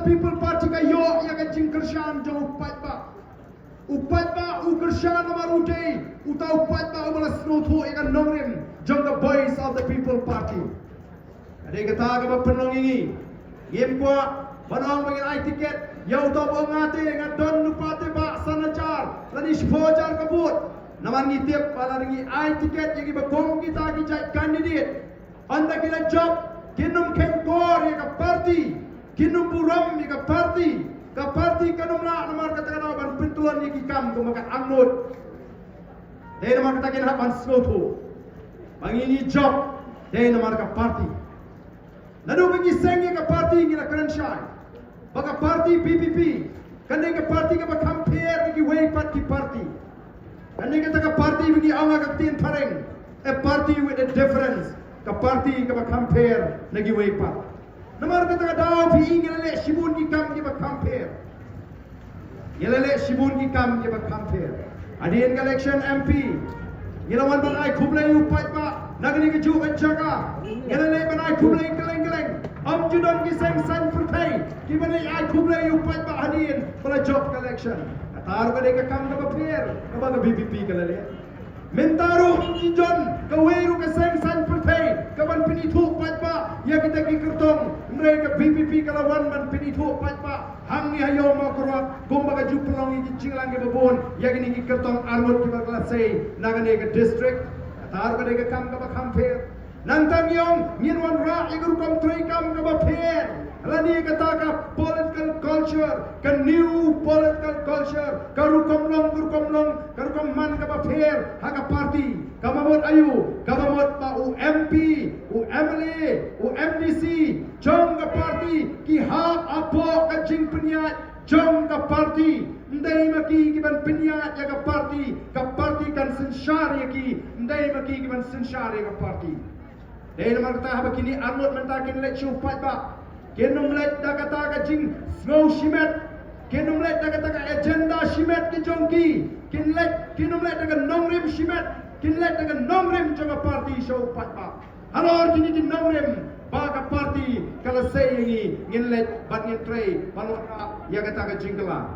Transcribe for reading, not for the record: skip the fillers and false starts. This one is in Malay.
People Party kayo yang jing kershan jauh upat ba u kershan nomor utai uta upat ba umala snotho yang nongrim jong the voice of the People Party. Ada kata ke penong ini game kwa banong bagi ai tiket yau to bo ngate ngadon lupate ba sanajar lani spojar kabut naman ni tiap pala ringi ai tiket yang bagong kita kijai candidate anda kila job kinum kengkor yang party kinum buram yang party kanum la nomor katakan ban pintuan yang kikam ko makan angnut dai nomor katakan hapan sloto mangini job dai nomor ka party lalu bagi sengi ka party ngila kranshai baka party VPP kanai ka party ka compare bagi way party kanai ka party bagi anga ka tin pareng a party with a difference ka party ka compare lagi way party nomor kata daw pi ngilale sibun ki kam ki ba compare ngilale sibun ki kam ki ba compare adin election MP ngilawan ban ai khublai upai ba nagni ki ju jaga ngilale ban ai khublai keleng am judon ki seng san pertai ki ban ai khublai upai ba adin pala job collection atar ka de ka kam ka ba fair ka ba VPP kalale mentaru jijon kaweru ka seng san pertai kaban pinitu patpa ya kita ki kertong mereka VPP kalawan man pinitu patpa hang ni hayo ma korwa gomba ka jupulong ni cinglang ke babon ya kini ki kertong armut ki bakla sei nagane ka district atar ka de ka kam ka ba compare nantang yong nginwan ra rukom treikam ka ba pher lani kata ka political culture ka new political culture ka rukom long ka rukom man ka ba pher haka party ka mamot ayu ka mamot pa u MP u MLA u MDC jong ka party ki ha apo ka jing penyat jong ka party ndai maki ki ban penyat ya ka party kan sensyar ya ki ndai maki ki ban sensyar ya ka party dai nomor kata ha kini armut mentakin let chupat ba kenum let da kata ka jing snow shimet kenum let da kata ka agenda shimet ki jongki kenum let da nongrim shimet kinlet dengan nomrem jaga parti show patpa halor kini di nomrem baga parti kalau saya ini nginlet bat ngin tray panota ya kata ka jingkala